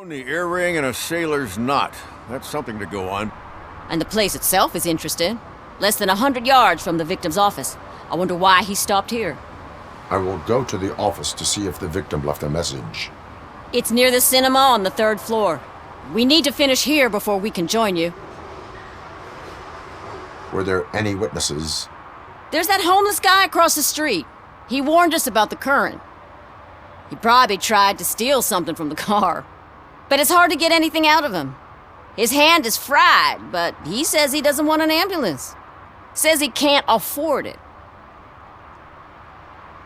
The earring and a sailor's knot. That's something to go on. And the place itself is interesting. Less than 100 yards from the victim's office. I wonder why he stopped here. I will go to the office to see if the victim left a message. It's near the cinema on the 3rd floor. We need to finish here before we can join you. Were there any witnesses? There's that homeless guy across the street. He warned us about the current. He probably tried to steal something from the car. But it's hard to get anything out of him. His hand is fried, but he says he doesn't want an ambulance. Says he can't afford it.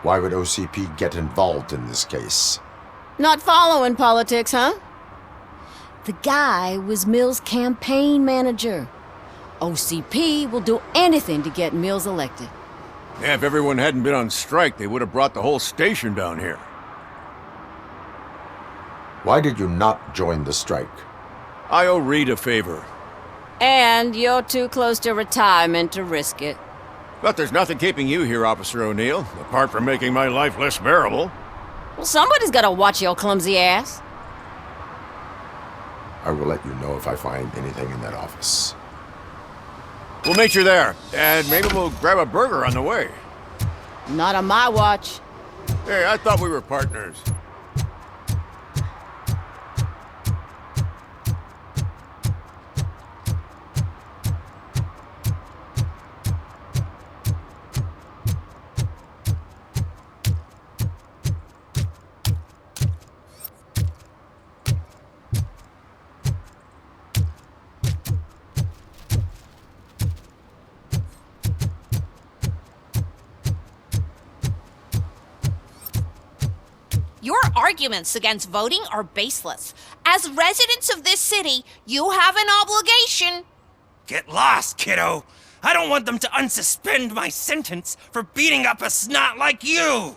Why would OCP get involved in this case? Not following politics, huh? The guy was Mills' campaign manager. OCP will do anything to get Mills elected. Yeah, if everyone hadn't been on strike, they would have brought the whole station down here. Why did you not join the strike? I owe Reed a favor. And you're too close to retirement to risk it. But there's nothing keeping you here, Officer O'Neill, apart from making my life less bearable. Well, somebody's gotta watch your clumsy ass. I will let you know if I find anything in that office. We'll meet you there, and maybe we'll grab a burger on the way. Not on my watch. Hey, I thought we were partners. Your arguments against voting are baseless. As residents of this city, you have an obligation. Get lost, kiddo. I don't want them to unsuspend my sentence for beating up a snot like you.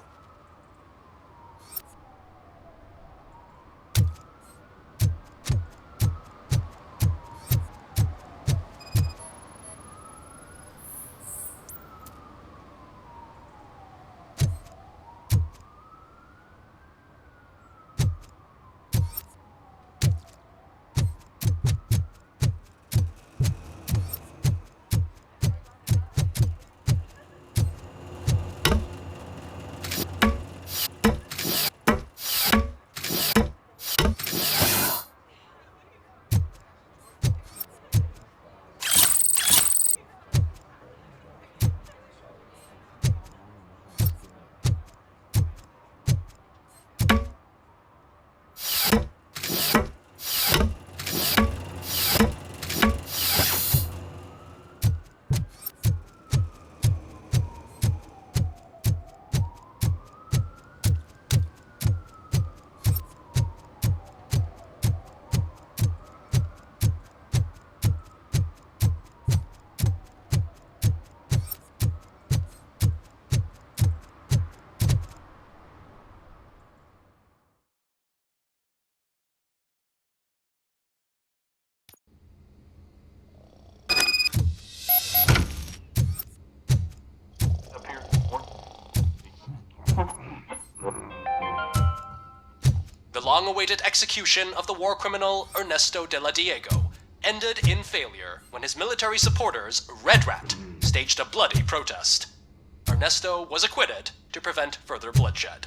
The long-awaited execution of the war criminal Ernesto de la Diego ended in failure when his military supporters, Red Rat, staged a bloody protest. Ernesto was acquitted to prevent further bloodshed.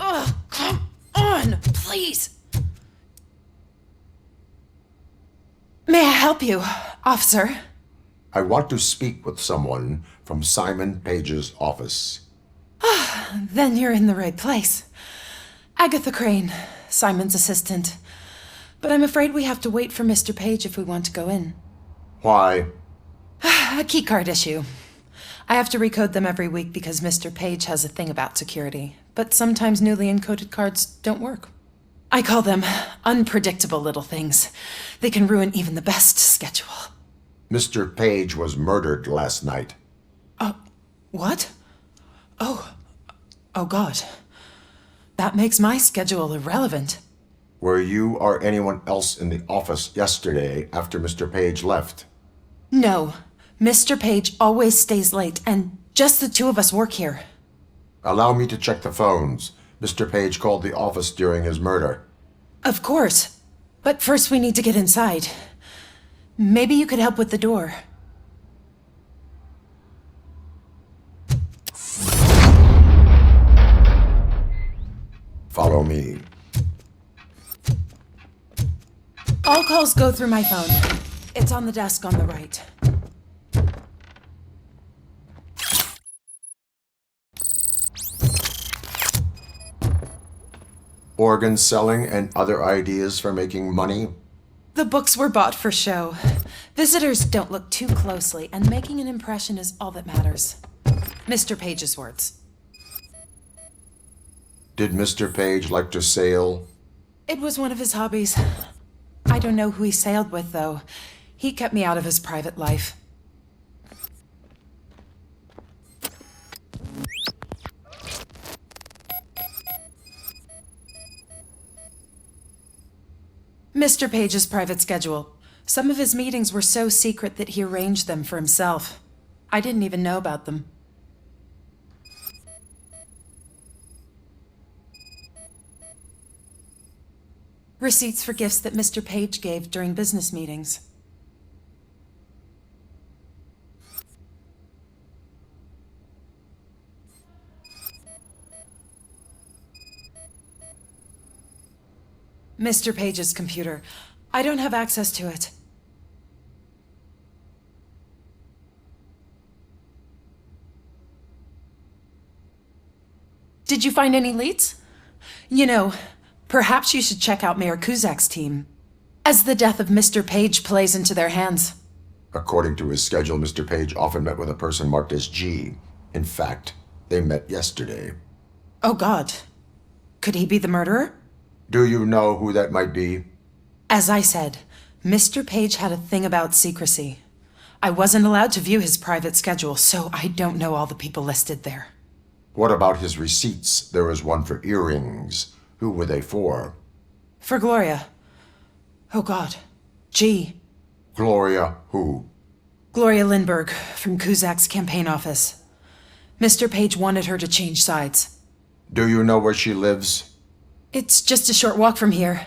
Ugh, come on, please. May I help you, officer? I want to speak with someone from Simon Page's office. Then you're in the right place. Agatha Crane, Simon's assistant. But I'm afraid we have to wait for Mr. Page if we want to go in. Why? A keycard issue. I have to recode them every week because Mr. Page has a thing about security. But sometimes newly encoded cards don't work. I call them unpredictable little things. They can ruin even the best schedule. Mr. Page was murdered last night. What? Oh God. That makes my schedule irrelevant. Were you or anyone else in the office yesterday after Mr. Page left? No. Mr. Page always stays late, and just the two of us work here. Allow me to check the phones. Mr. Page called the office during his murder. Of course. But first we need to get inside. Maybe you could help with the door. Follow me. All calls go through my phone. It's on the desk on the right. Organ selling and other ideas for making money? The books were bought for show. Visitors don't look too closely, and making an impression is all that matters. Mr. Page's words. Did Mr. Page like to sail? It was one of his hobbies. I don't know who he sailed with, though. He kept me out of his private life. Mr. Page's private schedule. Some of his meetings were so secret that he arranged them for himself. I didn't even know about them. Receipts for gifts that Mr. Page gave during business meetings. Mr. Page's computer. I don't have access to it. Did you find any leads? You know, perhaps you should check out Mayor Kuzak's team, as the death of Mr. Page plays into their hands. According to his schedule, Mr. Page often met with a person marked as G. In fact, they met yesterday. Oh, God. Could he be the murderer? Do you know who that might be? As I said, Mr. Page had a thing about secrecy. I wasn't allowed to view his private schedule, so I don't know all the people listed there. What about his receipts? There was one for earrings. Who were they for? For Gloria. Oh, God. G. Gloria who? Gloria Lindbergh, from Kuzak's campaign office. Mr. Page wanted her to change sides. Do you know where she lives? It's just a short walk from here.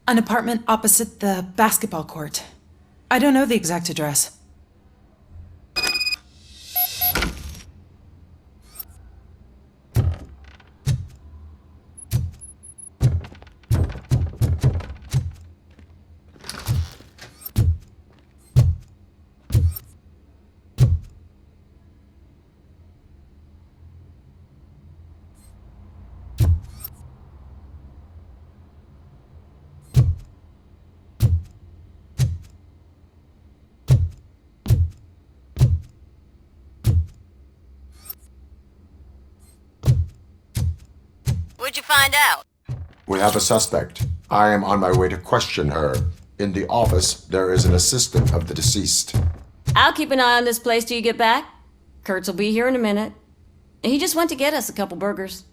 An apartment opposite the basketball court. I don't know the exact address. What'd you find out? We have a suspect. I am on my way to question her. In the office, there is an assistant of the deceased. I'll keep an eye on this place till you get back. Kurtz will be here in a minute. He just went to get us a couple burgers.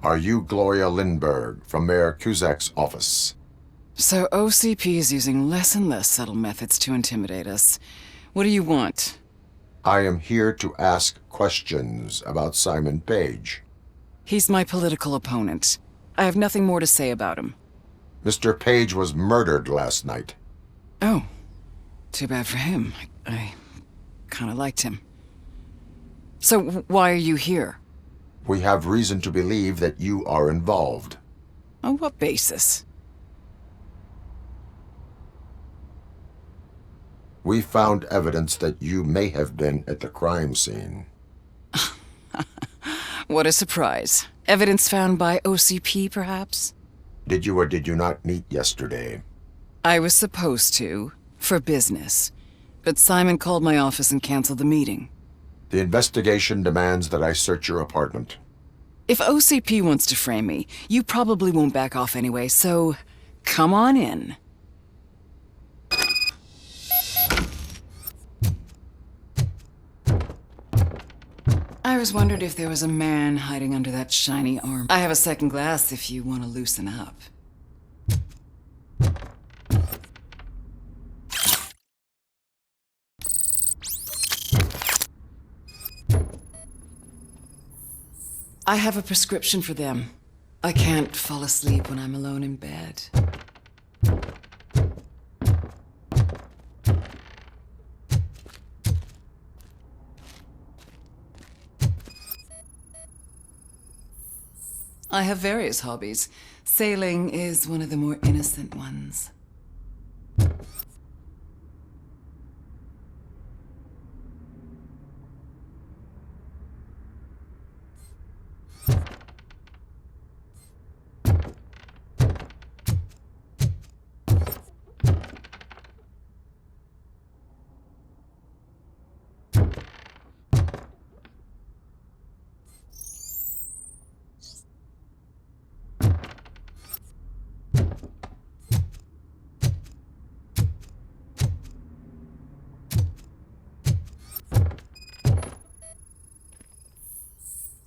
Are you Gloria Lindbergh from Mayor Cusack's office? So OCP is using less and less subtle methods to intimidate us. What do you want? I am here to ask questions about Simon Page. He's my political opponent. I have nothing more to say about him. Mr. Page was murdered last night. Oh, too bad for him. I kind of liked him. So why are you here? We have reason to believe that you are involved. On what basis? We found evidence that you may have been at the crime scene. What a surprise. Evidence found by OCP, perhaps? Did you or did you not meet yesterday? I was supposed to, for business. But Simon called my office and canceled the meeting. The investigation demands that I search your apartment. If OCP wants to frame me, you probably won't back off anyway, so come on in. I was wondering if there was a man hiding under that shiny arm. I have a second glass if you want to loosen up. I have a prescription for them. I can't fall asleep when I'm alone in bed. I have various hobbies. Sailing is one of the more innocent ones.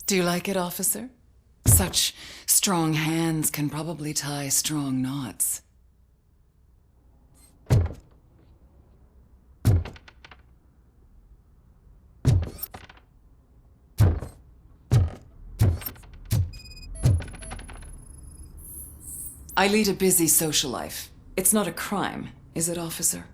Do you like it, officer? Such strong hands can probably tie strong knots. I lead a busy social life. It's not a crime, is it, officer?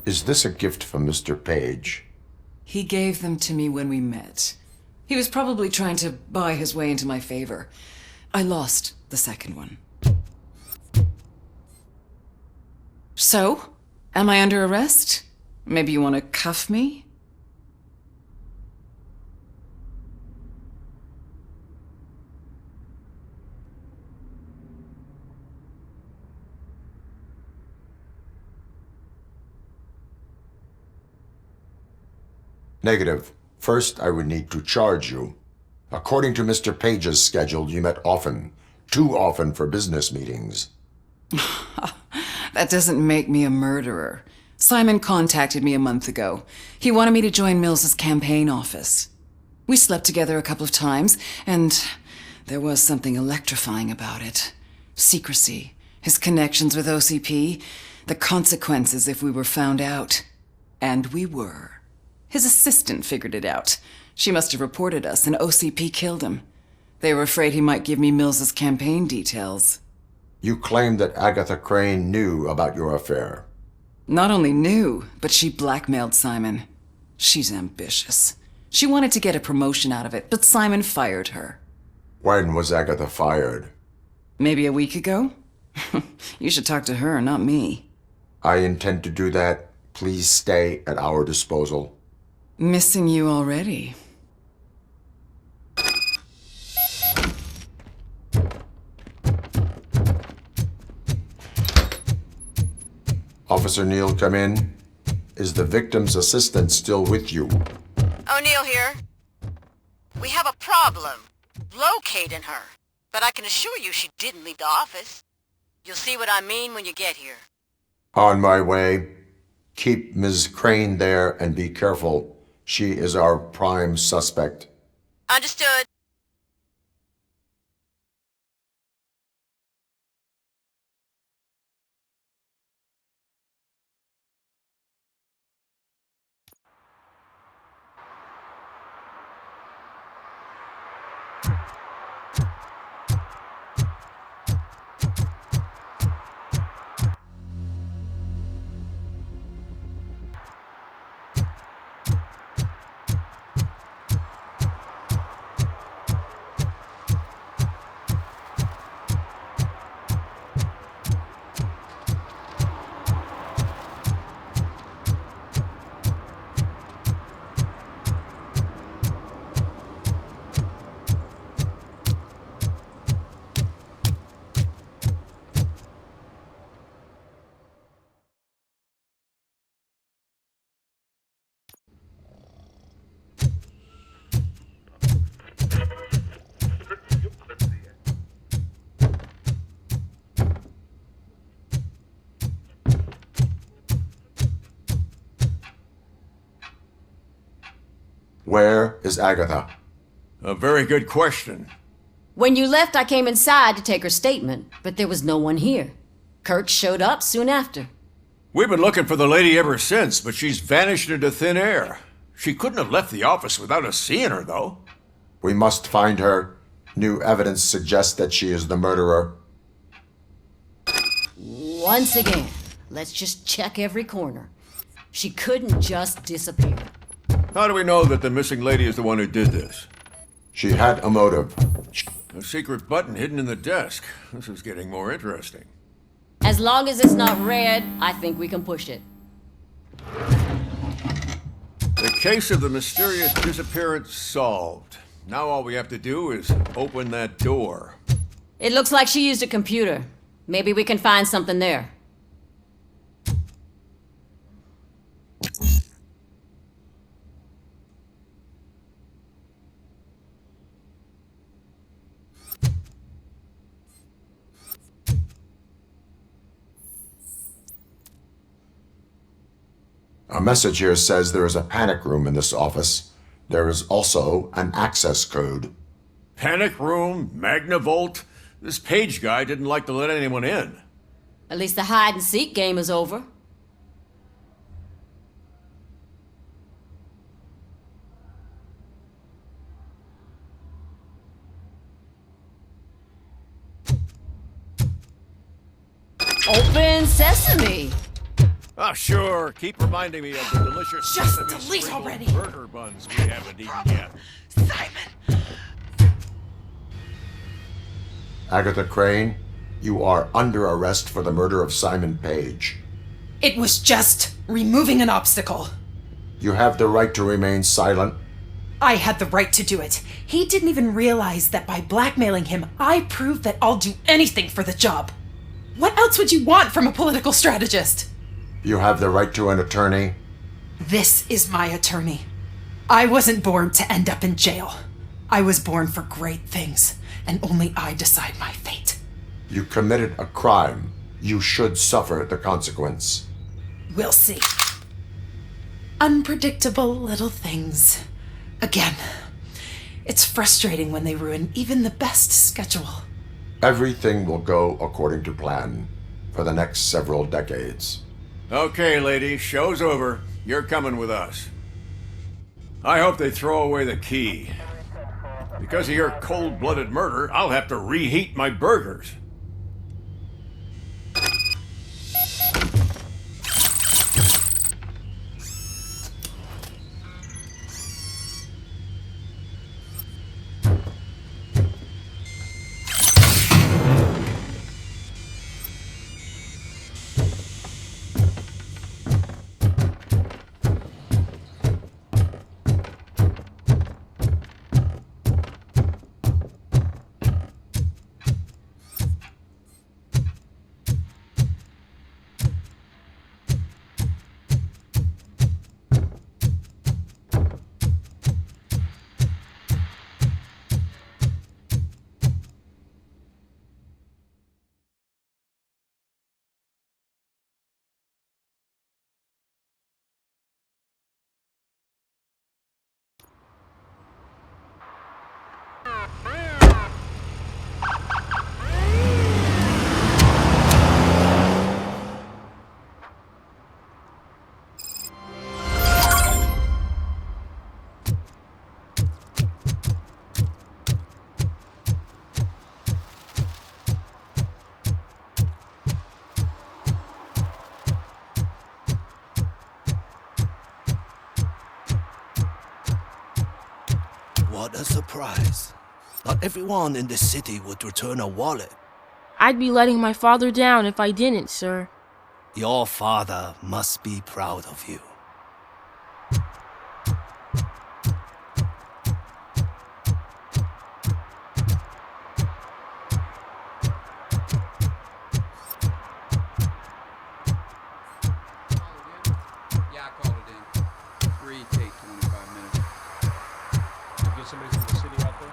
Is this a gift from Mr. Page? He gave them to me when we met. He was probably trying to buy his way into my favor. I lost the second one. So, am I under arrest? Maybe you want to cuff me? Negative. First, I would need to charge you. According to Mr. Page's schedule, you met often. Too often for business meetings. That doesn't make me a murderer. Simon contacted me a month ago. He wanted me to join Mills's campaign office. We slept together a couple of times, and there was something electrifying about it. Secrecy, his connections with OCP, the consequences if we were found out. And we were. His assistant figured it out. She must have reported us, and OCP killed him. They were afraid he might give me Mills's campaign details. You claim that Agatha Crane knew about your affair. Not only knew, but she blackmailed Simon. She's ambitious. She wanted to get a promotion out of it, but Simon fired her. When was Agatha fired? Maybe a week ago? You should talk to her, not me. I intend to do that. Please stay at our disposal. Missing you already. Officer Neal, come in. Is the victim's assistant still with you? O'Neill here. We have a problem locating her, but I can assure you she didn't leave the office. You'll see what I mean when you get here. On my way. Keep Ms. Crane there and be careful. She is our prime suspect. Understood. Where is Agatha? A very good question. When you left, I came inside to take her statement, but there was no one here. Kurt showed up soon after. We've been looking for the lady ever since, but she's vanished into thin air. She couldn't have left the office without us seeing her, though. We must find her. New evidence suggests that she is the murderer. Once again, let's just check every corner. She couldn't just disappear. How do we know that the missing lady is the one who did this? She had a motive. A secret button hidden in the desk. This is getting more interesting. As long as it's not red, I think we can push it. The case of the mysterious disappearance solved. Now all we have to do is open that door. It looks like she used a computer. Maybe we can find something there. A message here says there is a panic room in this office. There is also an access code. Panic room, Magnavolt. This Page guy didn't like to let anyone in. At least the hide-and-seek game is over. Open sesame! Ah, sure. Keep reminding me of the delicious Just sesame delete sprinkled already. burger buns we haven't eaten yet. Simon! Agatha Crane, you are under arrest for the murder of Simon Page. It was just removing an obstacle. You have the right to remain silent. I had the right to do it. He didn't even realize that by blackmailing him, I proved that I'll do anything for the job. What else would you want from a political strategist? You have the right to an attorney. This is my attorney. I wasn't born to end up in jail. I was born for great things, and only I decide my fate. You committed a crime. You should suffer the consequence. We'll see. Unpredictable little things. Again, it's frustrating when they ruin even the best schedule. Everything will go according to plan for the next several decades. Okay, lady, show's over. You're coming with us. I hope they throw away the key. Because of your cold-blooded murder, I'll have to reheat my burgers. What a surprise. Not everyone in this city would return a wallet. I'd be letting my father down if I didn't, sir. Your father must be proud of you. Yeah, I called it in. 3 take 25 minutes. You get somebody from the city out there?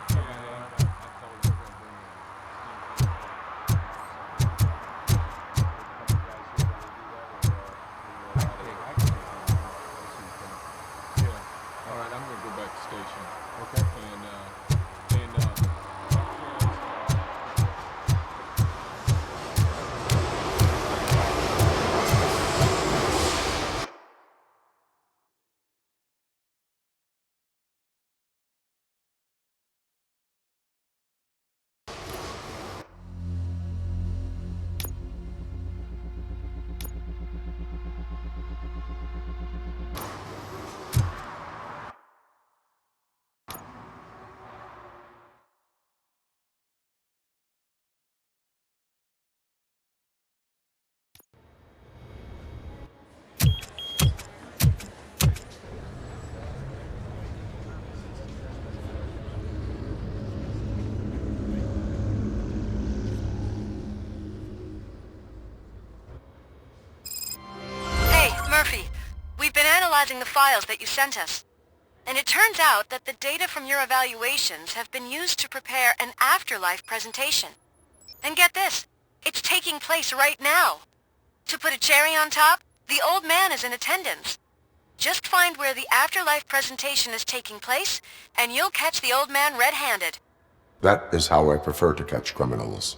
All right, I'm gonna go back to station. Okay. Murphy, we've been analyzing the files that you sent us. And it turns out that the data from your evaluations have been used to prepare an afterlife presentation. And get this, it's taking place right now. To put a cherry on top, the old man is in attendance. Just find where the afterlife presentation is taking place, and you'll catch the old man red-handed. That is how I prefer to catch criminals.